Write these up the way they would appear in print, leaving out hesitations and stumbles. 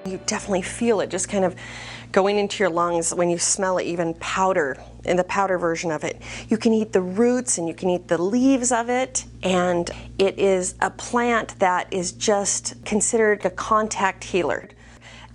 You definitely feel it just kind of going into your lungs when you smell it, even powder, in the powder version of it. You can eat the roots and you can eat the leaves of it, and it is a plant that is just considered a contact healer.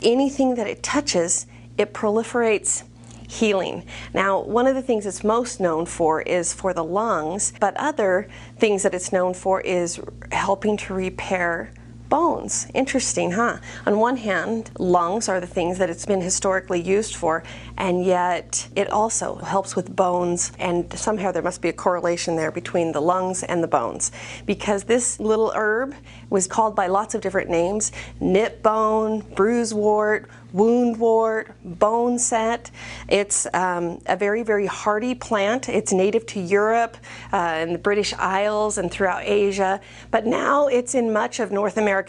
Anything that it touches, it proliferates healing. Now, one of the things it's most known for is for the lungs, but other things that it's known for is helping to repair bones. Interesting, huh? On one hand, lungs are the things that it's been historically used for, and yet it also helps with bones, and somehow there must be a correlation there between the lungs and the bones, because this little herb was called by lots of different names: nip bone, bruisewort, woundwort, bone set. It's a very, very hardy plant. It's native to Europe and the British Isles and throughout Asia, but now it's in much of North America.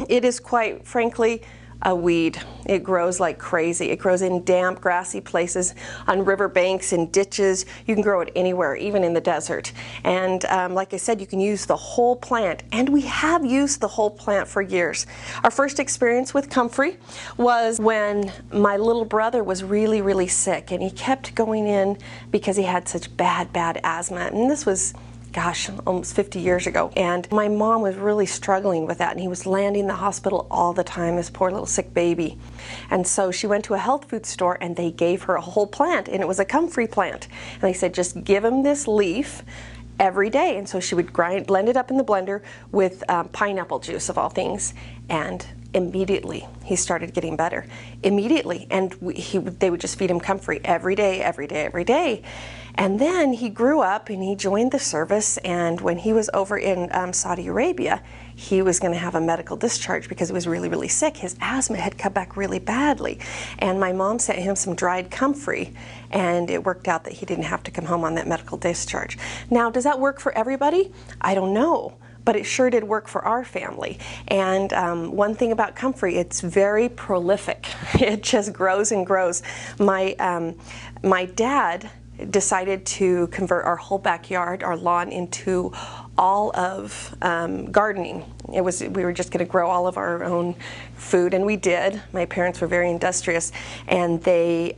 It is, quite frankly, a weed. It grows like crazy. It grows in damp, grassy places, on riverbanks, in ditches. You can grow it anywhere, even in the desert. And like I said, you can use the whole plant, and we have used the whole plant for years. Our first experience with Comfrey was when my little brother was really, really sick, and he kept going in because he had such bad asthma. And this was, gosh, almost 50 years ago. And my mom was really struggling with that, and he was landing in the hospital all the time, this poor little sick baby. And so she went to a health food store, and they gave her a whole plant, and it was a Comfrey plant. And they said, just give him this leaf every day. And so she would blend it up in the blender with pineapple juice, of all things, and immediately he started getting better. Immediately. And they would just feed him Comfrey every day, every day, every day. And then he grew up and he joined the service, and when he was over in Saudi Arabia, he was going to have a medical discharge because he was really, really sick. His asthma had come back really badly, and my mom sent him some dried Comfrey, and it worked out that he didn't have to come home on that medical discharge. Now, does that work for everybody? I don't know, but it sure did work for our family. And one thing about Comfrey, it's very prolific. It just grows and grows. My dad decided to convert our whole backyard, our lawn, into all of gardening. We were just going to grow all of our own food, and we did. My parents were very industrious, and they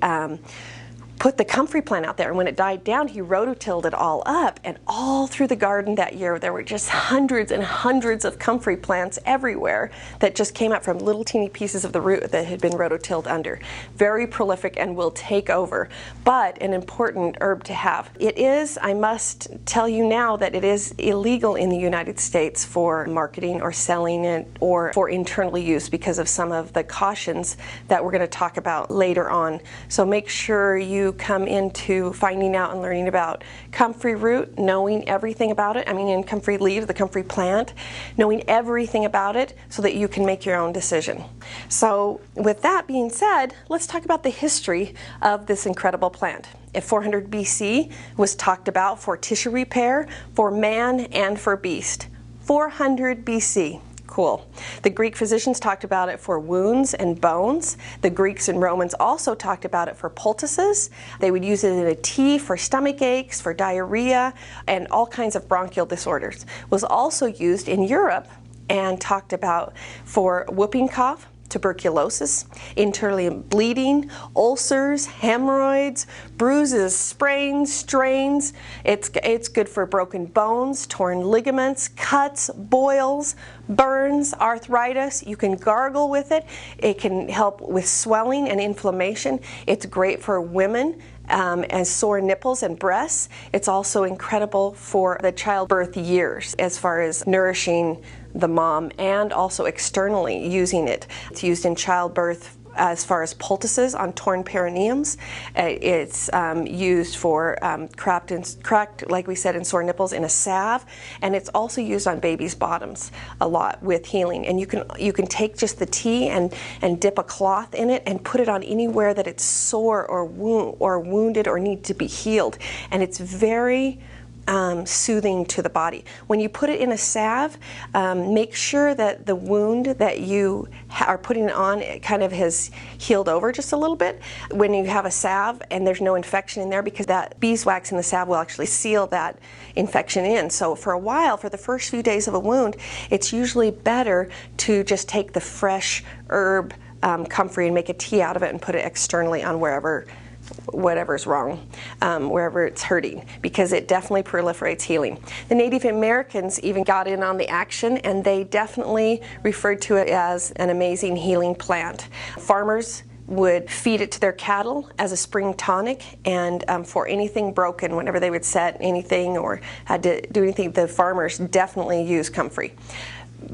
put the Comfrey plant out there, and when it died down, he rototilled it all up, and all through the garden that year there were just hundreds and hundreds of Comfrey plants everywhere that just came up from little teeny pieces of the root that had been rototilled under. Very prolific and will take over, but an important herb to have. It is, I must tell you now, that it is illegal in the United States for marketing or selling it or for internal use because of some of the cautions that we're going to talk about later on. So make sure you come into finding out and learning about Comfrey root, knowing everything about it. I mean, in Comfrey leaves, the Comfrey plant, knowing everything about it so that you can make your own decision. So with that being said, let's talk about the history of this incredible plant. At 400 BC was talked about for tissue repair, for man and for beast. 400 BC. Cool. The Greek physicians talked about it for wounds and bones. The Greeks and Romans also talked about it for poultices. They would use it in a tea for stomach aches, for diarrhea, and all kinds of bronchial disorders. It was also used in Europe and talked about for whooping cough, tuberculosis, internal bleeding, ulcers, hemorrhoids, bruises, sprains, strains. It's good for broken bones, torn ligaments, cuts, boils, burns, arthritis. You can gargle with it. It can help with swelling and inflammation. It's great for women and sore nipples and breasts. It's also incredible for the childbirth years as far as nourishing the mom, and also externally using it. It's used in childbirth as far as poultices on torn perineums. It's used for cracked, like we said, in sore nipples in a salve, and it's also used on babies' bottoms a lot with healing. And you can take just the tea and dip a cloth in it and put it on anywhere that it's sore or wounded or need to be healed, and it's very soothing to the body. When you put it in a salve, make sure that the wound that you are putting it on, it kind of has healed over just a little bit. When you have a salve and there's no infection in there, because that beeswax in the salve will actually seal that infection in. So for a while, for the first few days of a wound, it's usually better to just take the fresh herb comfrey and make a tea out of it and put it externally on whatever's wrong, wherever it's hurting, because it definitely proliferates healing. The Native Americans even got in on the action, and they definitely referred to it as an amazing healing plant. Farmers would feed it to their cattle as a spring tonic, and for anything broken, whenever they would set anything or had to do anything, the farmers definitely used comfrey.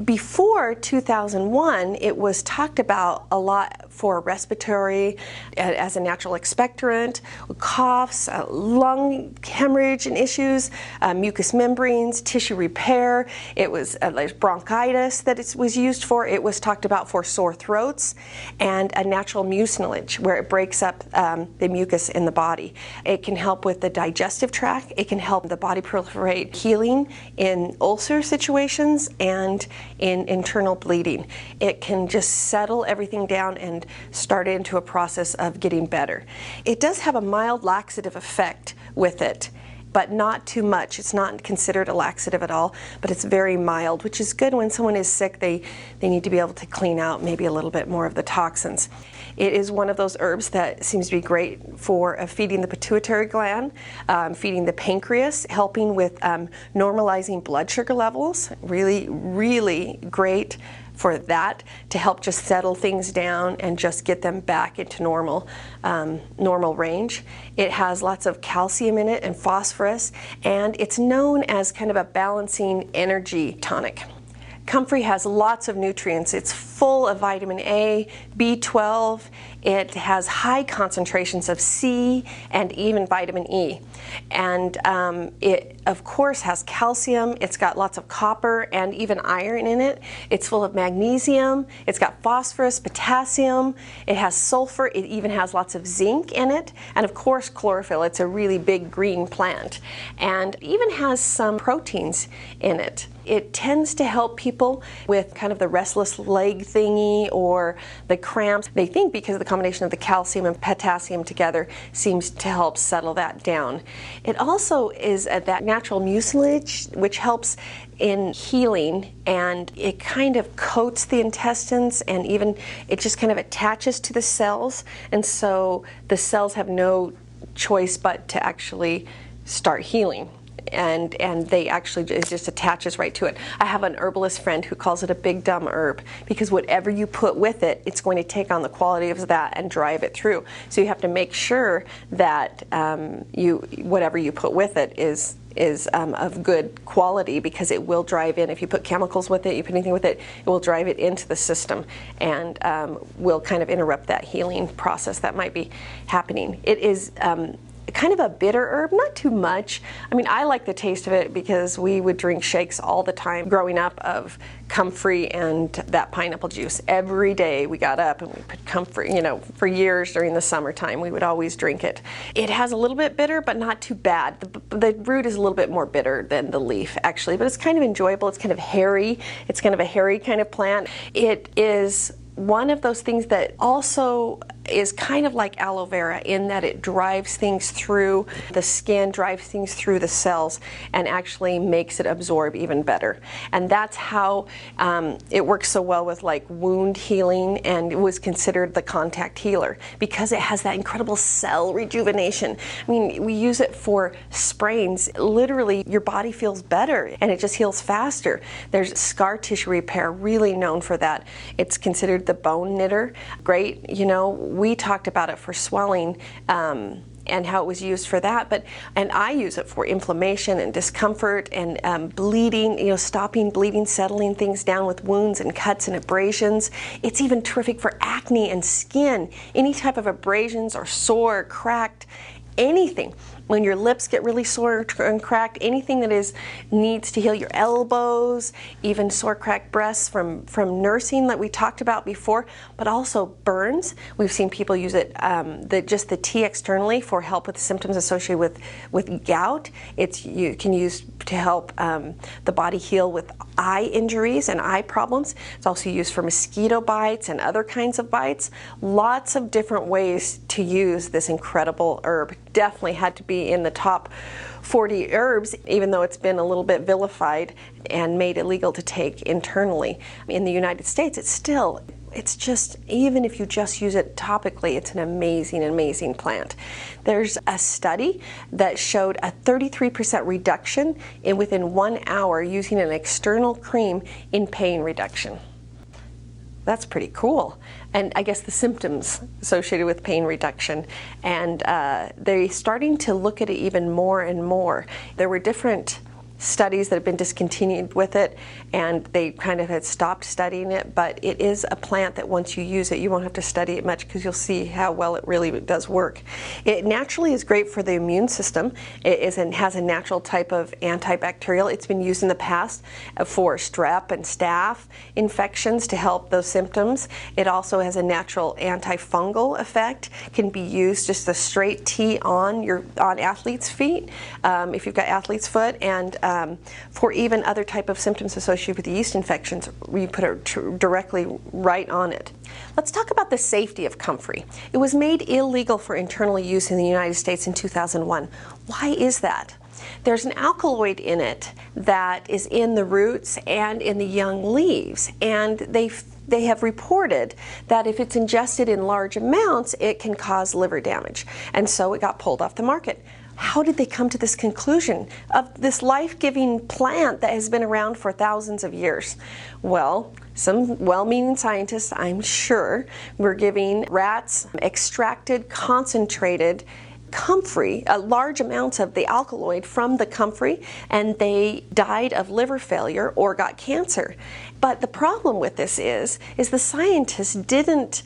Before 2001, it was talked about a lot for respiratory, as a natural expectorant, coughs, lung hemorrhage and issues, mucous membranes, tissue repair. It was bronchitis that it was used for. It was talked about for sore throats, and a natural mucilage where it breaks up the mucus in the body. It can help with the digestive tract. It can help the body proliferate healing in ulcer situations and in internal bleeding. It can just settle everything down and start into a process of getting better. It does have a mild laxative effect with it, but not too much. It's not considered a laxative at all, but it's very mild, which is good when someone is sick. They need to be able to clean out maybe a little bit more of the toxins. It is one of those herbs that seems to be great for feeding the pituitary gland, feeding the pancreas, helping with normalizing blood sugar levels. Really, really great for that, to help just settle things down and just get them back into normal range. It has lots of calcium in it and phosphorus, and it's known as kind of a balancing energy tonic. Comfrey has lots of nutrients. It's full of vitamin A, B12. It has high concentrations of C and even vitamin E. And it, of course, has calcium. It's got lots of copper and even iron in it. It's full of magnesium. It's got phosphorus, potassium. It has sulfur. It even has lots of zinc in it. And, of course, chlorophyll. It's a really big green plant. And even has some proteins in it. It tends to help people with kind of the restless leg thingy or the cramps. They think because of the combination of the calcium and potassium together seems to help settle that down. It also is that natural mucilage, which helps in healing, and it kind of coats the intestines, and even it just kind of attaches to the cells, and so the cells have no choice but to actually start healing. And they actually, it just attaches right to it. I have an herbalist friend who calls it a big dumb herb, because whatever you put with it, it's going to take on the quality of that and drive it through. So you have to make sure that whatever you put with it is of good quality, because it will drive in. If you put chemicals with it, you put anything with it, it will drive it into the system and will kind of interrupt that healing process that might be happening. It is kind of a bitter herb, not too much. I mean, I like the taste of it because we would drink shakes all the time growing up of comfrey and that pineapple juice. Every day we got up and we put comfrey, for years during the summertime, we would always drink it. It has a little bit bitter, but not too bad. The root is a little bit more bitter than the leaf, actually, but it's kind of enjoyable. It's kind of hairy. It's kind of a hairy kind of plant. It is one of those things that also is kind of like aloe vera in that it drives things through the skin, drives things through the cells, and actually makes it absorb even better. And that's how it works so well with like wound healing, and it was considered the contact healer because it has that incredible cell rejuvenation. I mean, we use it for sprains. Literally, your body feels better and it just heals faster. There's scar tissue repair, really known for that. It's considered the bone knitter. Great, we talked about it for swelling and how it was used for that, and I use it for inflammation and discomfort and bleeding, stopping bleeding, settling things down with wounds and cuts and abrasions. It's even terrific for acne and skin, any type of abrasions or sore, cracked, anything. When your lips get really sore and cracked, anything that needs to heal your elbows, even sore cracked breasts from nursing that we talked about before, but also burns. We've seen people use it, just the tea externally for help with symptoms associated with gout. You can use to help the body heal with eye injuries and eye problems. It's also used for mosquito bites and other kinds of bites. Lots of different ways to use this incredible herb. Definitely had to be in the top 40 herbs, even though it's been a little bit vilified and made illegal to take internally. In the United States, it's still It's just, even if you just use it topically, it's an amazing, amazing plant. There's a study that showed a 33% reduction within 1 hour using an external cream in pain reduction. That's pretty cool. And I guess the symptoms associated with pain reduction. And they're starting to look at it even more and more. There were different studies that have been discontinued with it, and they kind of had stopped studying it, but it is a plant that once you use it, you won't have to study it much because you'll see how well it really does work. It naturally is great for the immune system. It has a natural type of antibacterial. It's been used in the past for strep and staph infections to help those symptoms. It also has a natural antifungal effect. Can be used just a straight tea on athlete's feet, if you've got athlete's foot, and for even other type of symptoms associated with yeast infections, you put it directly right on it. Let's talk about the safety of Comfrey. It was made illegal for internal use in the United States in 2001. Why is that? There's an alkaloid in it that is in the roots and in the young leaves, and they have reported that if it's ingested in large amounts, it can cause liver damage, and so it got pulled off the market. How did they come to this conclusion of this life-giving plant that has been around for thousands of years? Well, some well-meaning scientists, I'm sure, were giving rats extracted, concentrated Comfrey, large amounts of the alkaloid from the Comfrey, and they died of liver failure or got cancer. But the problem with this is the scientists didn't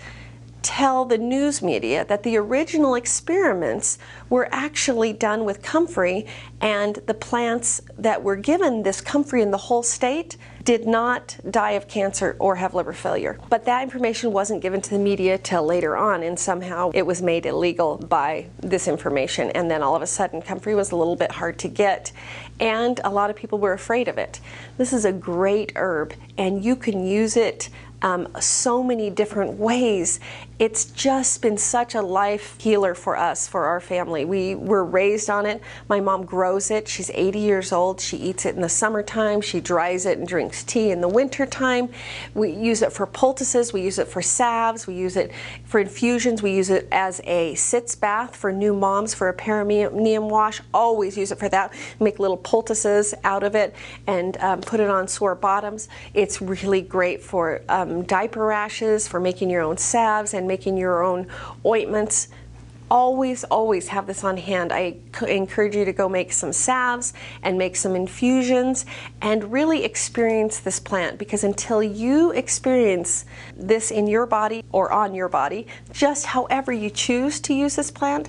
tell the news media that the original experiments were actually done with Comfrey, and the plants that were given this Comfrey in the whole state did not die of cancer or have liver failure. But that information wasn't given to the media till later on, and somehow it was made illegal by this information, and then all of a sudden Comfrey was a little bit hard to get, and a lot of people were afraid of it. This is a great herb, and you can use it so many different ways. It's just been such a life healer for us, for our family. We were raised on it. My mom grows it. She's 80 years old. She eats it in the summertime. She dries it and drinks tea in the wintertime. We use it for poultices. We use it for salves. We use it for infusions. We use it as a sitz bath for new moms for a perineum wash. Always use it for that. Make little poultices out of it and put it on sore bottoms. It's really great for diaper rashes, for making your own salves and making your own ointments. Always, always have this on hand. I encourage you to go make some salves and make some infusions and really experience this plant, because until you experience this in your body or on your body, just however you choose to use this plant,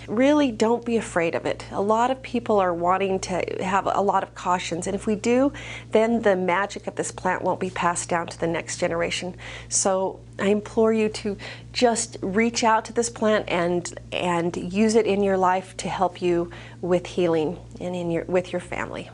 really don't be afraid of it. A lot of people are wanting to have a lot of cautions, and if we do, then the magic of this plant won't be passed down to the next generation. So I implore you to just reach out to this plant and use it in your life to help you with healing and with your family.